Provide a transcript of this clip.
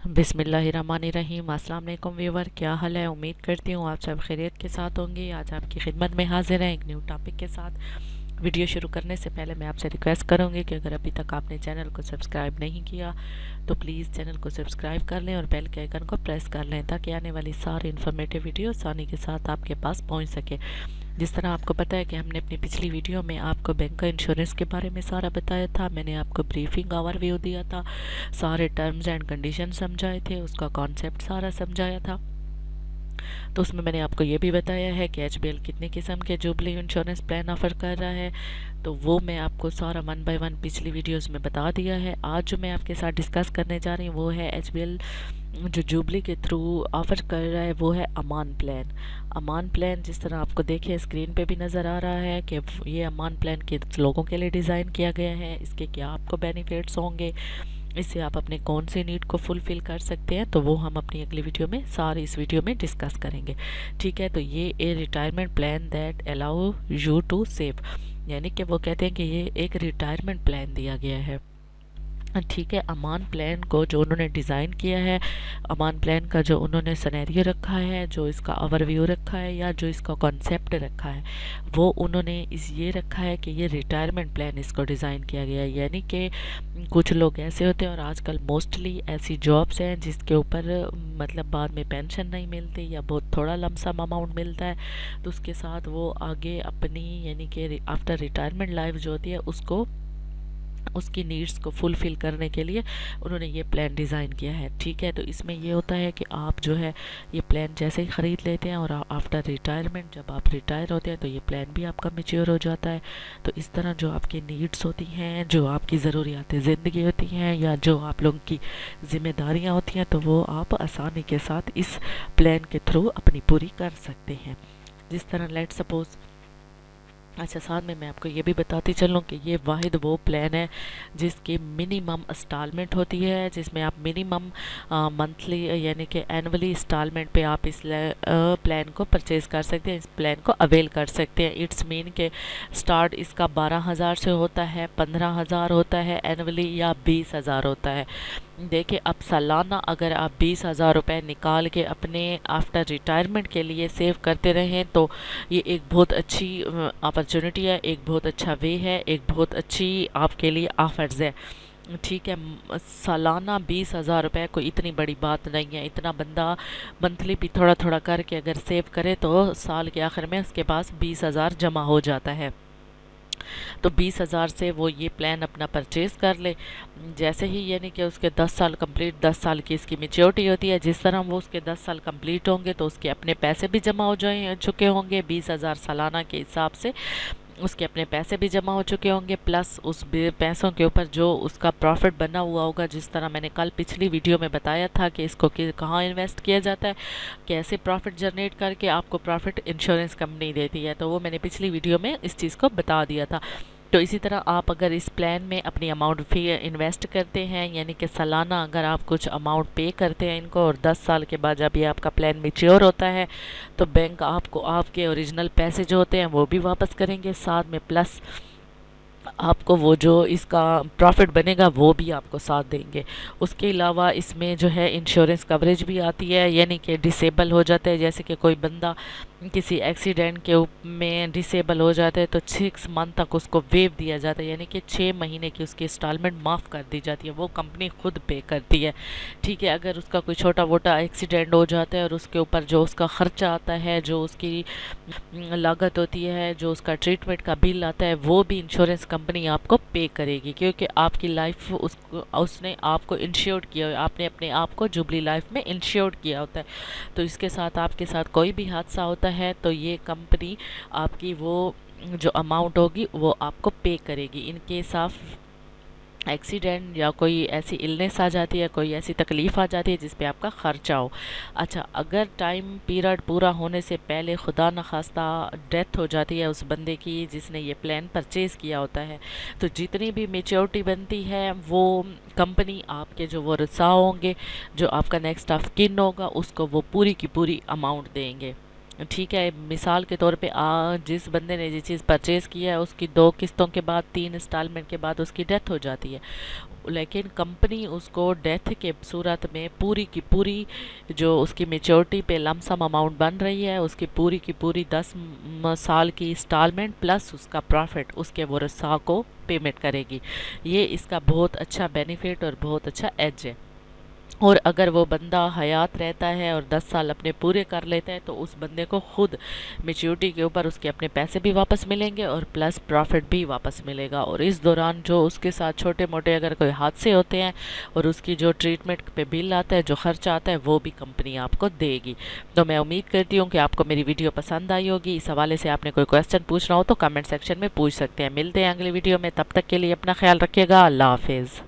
बिस्मिल्लाहिर्रहमानिर्रहीम। अस्सलाम वालेकुम व्यूवर, क्या हाल है? उम्मीद करती हूँ आप सब खैरियत के साथ होंगे। आज आपकी खिदमत में हाजिर हैं एक न्यू टॉपिक के साथ। वीडियो शुरू करने से पहले मैं आपसे रिक्वेस्ट करूँगी कि अगर अभी तक आपने चैनल को सब्सक्राइब नहीं किया तो प्लीज़ चैनल को सब्सक्राइब कर लें और बेल के आइकन को प्रेस कर लें ताकि आने वाली सारी इन्फॉर्मेटिव वीडियो आसानी के साथ आपके पास पहुँच सके। जिस तरह आपको पता है कि हमने अपनी पिछली वीडियो में आपको बैंक का इंश्योरेंस के बारे में सारा बताया था, मैंने आपको ब्रीफिंग ओवरव्यू दिया था, सारे टर्म्स एंड कंडीशन समझाए थे, उसका कॉन्सेप्ट सारा समझाया था। तो उसमें मैंने आपको ये भी बताया है कि एचबीएल कितने किस्म के जुबली इंश्योरेंस प्लान ऑफ़र कर रहा है, तो वो मैं आपको सारा वन बाय वन पिछली वीडियोस में बता दिया है। आज जो मैं आपके साथ डिस्कस करने जा रही हूँ वो है एचबीएल जो जुबली के थ्रू ऑफ़र कर रहा है वो है अमान प्लान। अमान प्लान जिस तरह आपको देखिए स्क्रीन पे भी नज़र आ रहा है कि ये अमान प्लान के लोगों के लिए डिज़ाइन किया गया है। इसके क्या आपको बेनिफिट्स होंगे, इससे आप अपने कौन से नीड को फुलफ़िल कर सकते हैं, तो वो हम अपनी अगली वीडियो में सारी इस वीडियो में डिस्कस करेंगे। ठीक है, तो ये a retirement plan that allow you to save, यानी कि वो कहते हैं कि ये एक रिटायरमेंट प्लान दिया गया है। ठीक है, अमान प्लान को जो उन्होंने डिज़ाइन किया है, अमान प्लान का जो उन्होंने सिनेरियो रखा है, जो इसका ओवरव्यू रखा है या जो इसका कॉन्सेप्ट रखा है, वो उन्होंने इस ये रखा है कि ये रिटायरमेंट प्लान इसको डिज़ाइन किया गया है। यानी कि कुछ लोग ऐसे होते हैं और आजकल मोस्टली ऐसी जॉब्स हैं जिसके ऊपर मतलब बाद में पेंशन नहीं मिलती या बहुत थोड़ा लमसम अमाउंट मिलता है, तो उसके साथ वो आगे अपनी यानी कि आफ्टर रिटायरमेंट लाइफ जो होती है उसको उसकी नीड्स को फुलफ़िल करने के लिए उन्होंने ये प्लान डिज़ाइन किया है। ठीक है, तो इसमें ये होता है कि आप जो है ये प्लान जैसे ही ख़रीद लेते हैं और आफ्टर रिटायरमेंट जब आप रिटायर होते हैं तो ये प्लान भी आपका मैच्योर हो जाता है। तो इस तरह जो आपकी नीड्स होती हैं, जो आपकी ज़रूरियात ज़िंदगी होती हैं या जो आप लोगों की ज़िम्मेदारियाँ होती हैं, तो वो आप आसानी के साथ इस प्लान के थ्रू अपनी पूरी कर सकते हैं। जिस तरह लेट सपोज़ अच्छा, साथ में मैं आपको ये भी बताती चलूँ कि ये वाहिद वो प्लान है जिसकी मिनिमम इंस्टॉलमेंट होती है, जिसमें आप मिनिमम मंथली यानी कि एनुअली इंस्टॉलमेंट पे आप इस प्लान को परचेज़ कर सकते हैं, इस प्लान को अवेल कर सकते हैं। इट्स मीन के स्टार्ट इसका 12,000 से होता है, 15,000 होता है एनुअली या 20,000 होता है। देखिए, अब सालाना अगर आप 20,000 रुपये निकाल के अपने आफ्टर रिटायरमेंट के लिए सेव करते रहें तो ये एक बहुत अच्छी अपॉर्चुनिटी है, एक बहुत अच्छा वे है, एक बहुत अच्छी आपके लिए ऑफर्स है। ठीक है, सालाना 20,000 रुपये कोई इतनी बड़ी बात नहीं है। इतना बंदा मंथली भी थोड़ा थोड़ा करके अगर सेव करे तो साल के आखिर में उसके पास 20,000 जमा हो जाता है। तो 20,000 से वो ये प्लान अपना परचेज़ कर ले। जैसे ही यानी कि उसके 10 साल कंप्लीट, 10 साल की इसकी मैच्योरिटी होती है, जिस तरह वो उसके 10 साल कंप्लीट होंगे तो उसके अपने पैसे भी जमा हो जाए चुके होंगे। 20,000 सालाना के हिसाब से उसके अपने पैसे भी जमा हो चुके होंगे, प्लस उस पैसों के ऊपर जो उसका प्रॉफिट बना हुआ होगा। जिस तरह मैंने कल पिछली वीडियो में बताया था कि इसको कहाँ इन्वेस्ट किया जाता है, कैसे प्रॉफिट जनरेट करके आपको प्रॉफिट इंश्योरेंस कंपनी देती है, तो वो मैंने पिछली वीडियो में इस चीज़ को बता दिया था। तो इसी तरह आप अगर इस प्लान में अपनी अमाउंट फी इन्वेस्ट करते हैं, यानी कि सालाना अगर आप कुछ अमाउंट पे करते हैं इनको और 10 साल के बाद जब ये आपका प्लान मैच्योर होता है तो बैंक आपको आपके ओरिजिनल पैसे जो होते हैं वो भी वापस करेंगे, साथ में प्लस आपको वो जो इसका प्रॉफिट बनेगा वो भी आपको साथ देंगे। उसके अलावा इसमें जो है इंश्योरेंस कवरेज भी आती है, यानी कि डिसेबल हो जाता है, जैसे कि कोई बंदा किसी एक्सीडेंट के में डिसेबल हो जाता है तो 6 मंथ तक उसको वेव दिया जाता है, यानी कि 6 महीने की उसकी इंस्टॉलमेंट माफ़ कर दी जाती है, वो कंपनी खुद पे करती है। ठीक है, अगर उसका कोई छोटा मोटा एक्सीडेंट हो जाता है और उसके ऊपर जो उसका ख़र्चा आता है, जो उसकी लागत होती है, जो उसका ट्रीटमेंट का बिल आता है, वो भी इंश्योरेंस कंपनी आपको पे करेगी, क्योंकि आपकी लाइफ उसने आपको इंश्योर्ड किया, आपने अपने आप को जुबली लाइफ में इंश्योर्ड किया होता है। तो इसके साथ आपके साथ कोई भी हादसा होता है तो ये कंपनी आपकी वो जो अमाउंट होगी वो आपको पे करेगी। इन केस ऑफ एक्सीडेंट या कोई ऐसी इलनेस आ जाती है, कोई ऐसी तकलीफ़ आ जाती है जिस पे आपका ख़र्चा हो। अच्छा, अगर टाइम पीरियड पूरा होने से पहले खुदा न खास्ता डेथ हो जाती है उस बंदे की जिसने ये प्लान परचेज़ किया होता है, तो जितनी भी मेच्योरिटी बनती है वो कंपनी आपके जो वर्सा होंगे, जो आपका नेक्स्ट ऑफ किन होगा, उसको वो पूरी की पूरी अमाउंट देंगे। ठीक है, मिसाल के तौर पे जिस बंदे ने ये चीज़ परचेज़ किया है उसकी 2 किस्तों के बाद, 3 इंस्टॉलमेंट के बाद उसकी डेथ हो जाती है, لیکن کمپنی اس کو ڈیتھ کے صورت میں پوری کی پوری جو اس کی میچورٹی پہ لم سم اماؤنٹ بن رہی ہے، اس کی پوری 10 سال کی انسٹالمنٹ پلس اس کا پروفٹ اس کے ورثاء کو پیمنٹ کرے گی۔ یہ اس کا بہت اچھا بینیفٹ اور بہت اچھا ایج ہے۔ اور اگر وہ بندہ حیات رہتا ہے اور 10 سال اپنے پورے کر لیتا ہے تو اس بندے کو خود میچورٹی کے اوپر اس کے اپنے پیسے بھی واپس ملیں گے اور پلس پروفٹ بھی واپس ملے گا۔ اور اس دوران جو اس کے ساتھ چھوٹے موٹے اگر کوئی حادثے ہوتے ہیں اور اس کی جو ٹریٹمنٹ پہ بل آتا ہے، جو خرچہ آتا ہے، وہ بھی کمپنی آپ کو دے گی۔ تو میں امید کرتی ہوں کہ آپ کو میری ویڈیو پسند آئی ہوگی۔ اس حوالے سے آپ نے کوئی کویسچن پوچھنا ہو تو کمنٹ سیکشن میں پوچھ سکتے ہیں۔ ملتے ہیں اگلی ویڈیو میں، تب تک کے لیے اپنا خیال رکھیے گا۔ اللہ حافظ۔